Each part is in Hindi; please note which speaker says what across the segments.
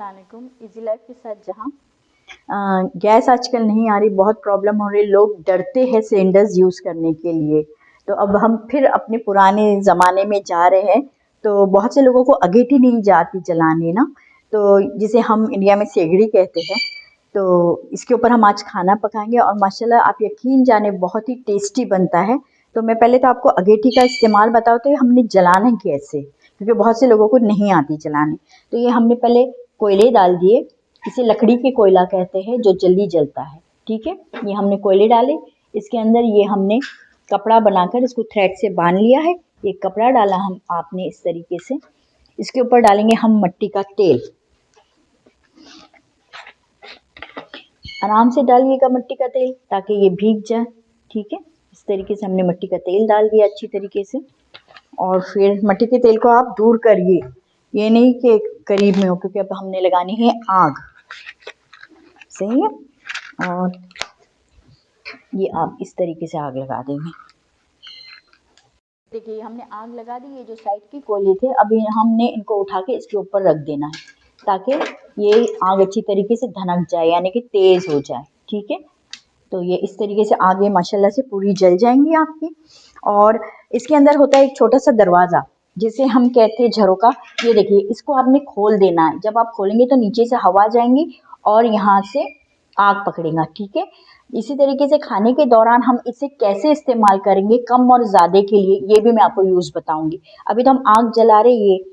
Speaker 1: अस्सलामुअलैकुम। इजी लाइफ के साथ जहाँ गैस आजकल नहीं आ रही, बहुत प्रॉब्लम हो रही, लोग डरते हैं सिलेंडर्स यूज़ करने के लिए। तो अब हम फिर अपने पुराने ज़माने में जा रहे हैं। तो बहुत से लोगों को अगेठी नहीं जाती जलाने ना, तो जिसे हम इंडिया में सेगड़ी कहते हैं। तो इसके ऊपर हम आज खाना पकाएंगे और माशाल्लाह आप यकीन जाने बहुत ही टेस्टी बनता है। तो मैं पहले तो आपको अगेठी का इस्तेमाल बताते हैं हमने जलाना कैसे, क्योंकि बहुत से लोगों को नहीं आती जलाने। तो ये हमने पहले कोयले डाल दिए, इसे लकड़ी के कोयला कहते हैं जो जल्दी जलता है। ठीक है, ये हमने कोयले डाले, इसके अंदर ये हमने कपड़ा बनाकर इसको थ्रेड से बांध लिया है। ये कपड़ा डाला हम आपने इस तरीके से। इसके ऊपर डालेंगे हम मट्टी का तेल, आराम से डालिएगा मट्टी का तेल ताकि ये भीग जाए। ठीक है, इस तरीके से हमने मट्टी का तेल डाल दिया अच्छी तरीके से। और फिर मट्टी के तेल को आप दूर करिए, ये नहीं कि करीब में हो, क्योंकि अब हमने लगानी है आग। सही है, और ये आप इस तरीके से आग लगा देंगे। देखिए हमने आग लगा दी। ये जो साइड के कोयले थे अभी हमने इनको उठा के इसके ऊपर रख देना है ताकि ये आग अच्छी तरीके से धनक जाए, यानी कि तेज हो जाए। ठीक है, तो ये इस तरीके से आगे माशाल्लाह से पूरी जल जाएंगी आपकी। और इसके अंदर होता है एक छोटा सा दरवाज़ा जिसे हम कहते हैं झरोका। ये देखिए, इसको आपने खोल देना है। जब आप खोलेंगे तो नीचे से हवा जाएंगी और यहाँ से आग पकड़ेगा। ठीक है, इसी तरीके से खाने के दौरान हम इसे कैसे इस्तेमाल करेंगे कम और ज़्यादा के लिए, ये भी मैं आपको यूज़ बताऊंगी। अभी तो हम आग जला रहे ये,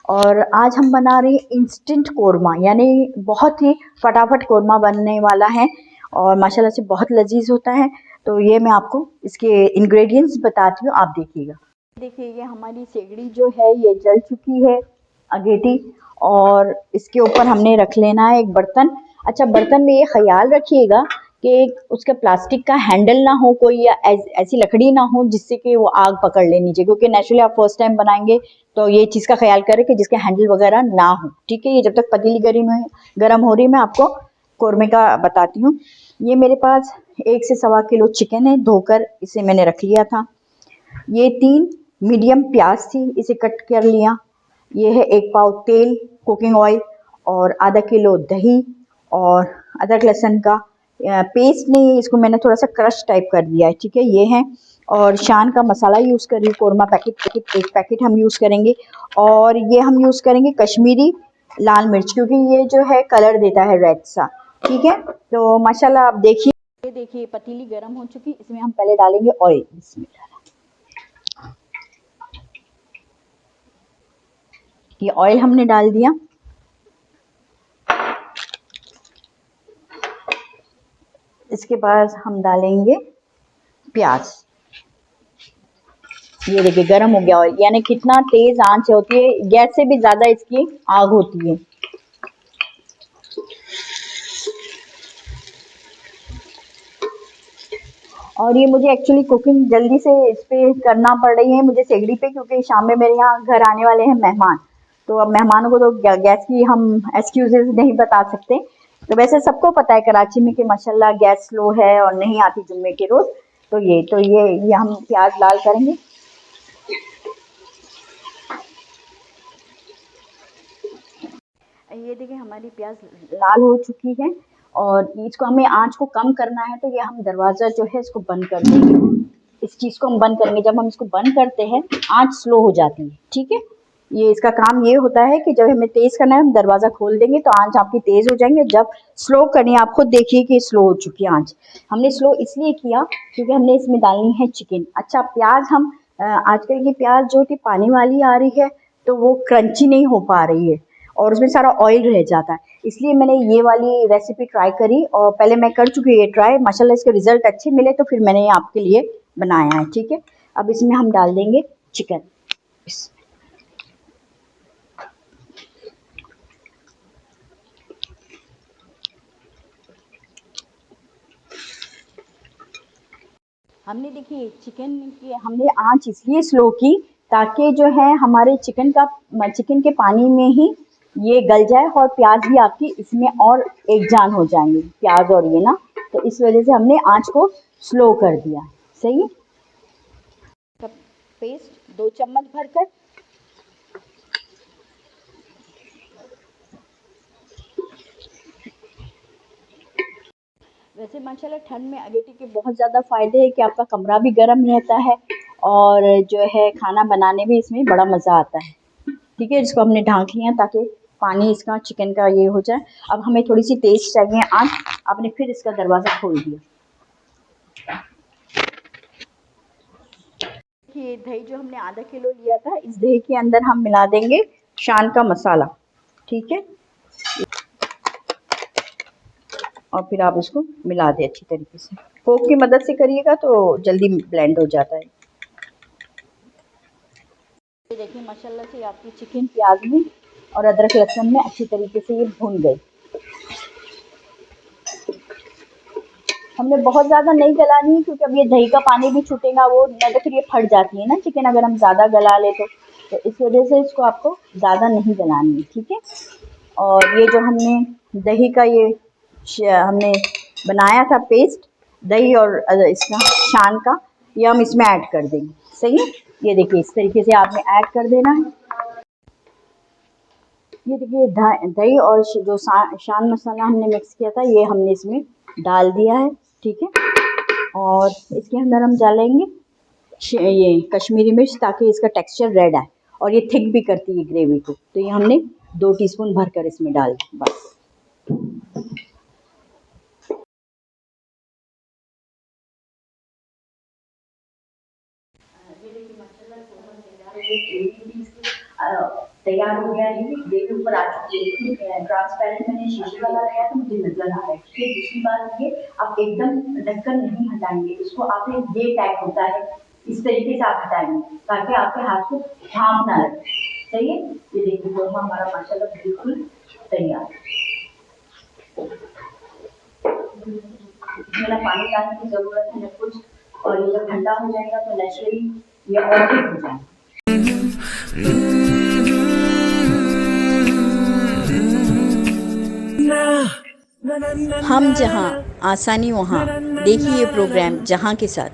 Speaker 1: और आज हम बना रहे हैं इंस्टेंट कोरमा, यानी बहुत ही फटाफट कोरमा बनने वाला है और माशाल्लाह से बहुत लजीज होता है। तो ये मैं आपको इसके इंग्रेडिएंट्स बताती हूँ, आप देखिएगा। देखिए ये हमारी सेगड़ी जो है ये जल चुकी है, अगेठी। और इसके ऊपर हमने रख लेना है एक बर्तन। अच्छा, बर्तन में ये ख्याल रखिएगा कि उसका प्लास्टिक का हैंडल ना हो कोई, या ऐसी लकड़ी ना हो जिससे कि वो आग पकड़ ले नीचे, क्योंकि नेचुरली आप फर्स्ट टाइम बनाएंगे तो ये चीज़ का ख्याल करें कि जिसके हैंडल वगैरह ना हो। ठीक है, ये जब तक पतीली गर्म हो रही मैं आपको कोरमे का बताती हूँ। ये मेरे पास 1 से सवा किलो चिकन है, धोकर इसे मैंने रख लिया था। ये 3 मीडियम प्याज थी, इसे कट कर लिया। ये है 1 पाव तेल कुकिंग ऑयल, और आधा किलो दही, और अदरक लहसुन का पेस्ट नहीं, इसको मैंने थोड़ा सा क्रश टाइप कर दिया है। ठीक है, ये है। और शान का मसाला यूज़ कर रही हूँ, कोरमा पैकेट 1 पैकेट हम यूज़ करेंगे। और ये हम यूज़ करेंगे कश्मीरी लाल मिर्च, क्योंकि ये जो है कलर देता है रेड सा। ठीक है, तो माशाल्लाह आप देखिए। ये देखिए पतीली गर्म हो चुकी, इसमें हम पहले डालेंगे ऑयल। बिस्मिल्लाह। ये ऑयल हमने डाल दिया। इसके बाद हम डालेंगे प्याज। ये देखिए गर्म हो गया ऑयल, यानी कितना तेज आंच होती है, गैस से भी ज्यादा इसकी आग होती है। और ये मुझे एक्चुअली कुकिंग जल्दी से इस पे करना पड़ रही है मुझे सेगड़ी पे, क्योंकि शाम में मेरे यहाँ घर आने वाले हैं मेहमान। तो अब मेहमानों को तो गैस की हम एक्सक्यूजेस नहीं बता सकते। तो वैसे सबको पता है कराची में कि माशाल्लाह गैस स्लो है और नहीं आती जुम्मे के रोज। तो ये हम प्याज लाल करेंगे। ये देखिए हमारी प्याज लाल हो चुकी है, और इसको हमें आंच को कम करना है। तो ये हम दरवाज़ा जो है इसको बंद कर देंगे। इस चीज़ को हम बंद करेंगे। जब हम इसको बंद करते हैं आंच स्लो हो जाती है। ठीक है, ये इसका काम ये होता है कि जब हमें तेज़ करना है हम दरवाज़ा खोल देंगे तो आंच आपकी तेज़ हो जाएंगे। जब स्लो करनी है आप खुद देखिए कि स्लो हो चुकी है आंच। हमने स्लो इसलिए किया क्योंकि हमने इसमें डालनी है चिकन। अच्छा, प्याज हम आजकल की प्याज जो कि पानी वाली आ रही है तो वो क्रंची नहीं हो पा रही है और उसमें सारा ऑयल रह जाता है। इसलिए मैंने ये वाली रेसिपी ट्राई करी, और पहले मैं कर चुकी है ये ट्राई, माशाल्लाह इसके रिजल्ट अच्छे मिले तो फिर मैंने ये आपके लिए बनाया है। ठीक है, अब इसमें हम डाल देंगे चिकन। हमने देखिए चिकन की हमने आंच इसलिए स्लो की ताकि जो है हमारे चिकन के पानी में ही ये गल जाए और प्याज भी आपकी इसमें और एक जान हो जाएंगे, प्याज और ये ना। तो इस वजह से हमने आंच को स्लो कर दिया। सही है, पेस्ट 2 चम्मच भरकर, वैसे माशाल्लाह ठंड में अगेठी के बहुत ज़्यादा फ़ायदे हैं कि आपका कमरा भी गर्म रहता है और जो है खाना बनाने में इसमें बड़ा मज़ा आता है। ठीक है, इसको हमने ढाँक लिया ताकि पानी इसका चिकन का ये हो जाए। अब हमें थोड़ी सी तेज़ चाहिए आँच। आपने फिर इसका दरवाज़ा खोल दिया। ये दही जो हमने आधा किलो लिया था, इस दही के अंदर हम मिला देंगे शान का मसाला। ठीक है, और फिर आप इसको मिला दें अच्छी तरीके से। फोक की मदद से करिएगा तो जल्दी ब्लेंड हो जाता है। ये देखिए माशाल्लाह से आपकी चिकन प्याज में और अदरक लहसुन में अच्छी तरीके से ये भून गई। हमने बहुत ज़्यादा नहीं गलानी है क्योंकि अब ये दही का पानी भी छूटेगा, वो नहीं तो फिर ये फट जाती है ना चिकन अगर हम ज़्यादा गला ले तो इस वजह से इसको आपको ज़्यादा नहीं गलानी है। ठीक है, और ये जो हमने दही का ये हमने बनाया था पेस्ट दही और इसका शान का, ये हम इसमें ऐड कर देंगे। सही है, ये देखिए इस तरीके से आपने ऐड कर देना है। ये देखिए दही और जो शान मसाला हमने मिक्स किया था ये हमने इसमें डाल दिया है। ठीक है, और इसके अंदर हम डालेंगे ये कश्मीरी मिर्च ताकि इसका टेक्सचर रेड आए और ये थिक भी करती है ग्रेवी को। तो ये हमने 2 टीस्पून भरकर इसमें डाल बस। तैयार हो गया है, ग्रेवी ऊपर आ चुकी है। ट्रांसपेरेंट मैंने शीशे वाला लगाया तो मुझे नजर आ रहा है। ठीक है, दूसरी बात ये आप एकदम ढक्कन नहीं हटाएंगे, इसको आपने ये टैग होता है इस तरीके से आप हटाएंगे ताकि आपके हाथ को भाप ना लगे। सही है, ये देखिए तो हमारा माशाल्लाह बिल्कुल तैयार। इसमें पानी डालने की जरूरत है न कुछ, और ये जब ठंडा हो जाएगा तो नेचुरली ये और ठीक हो जाएगा। हम जहाँ आसानी वहाँ, देखिए ये प्रोग्राम जहाँ के साथ।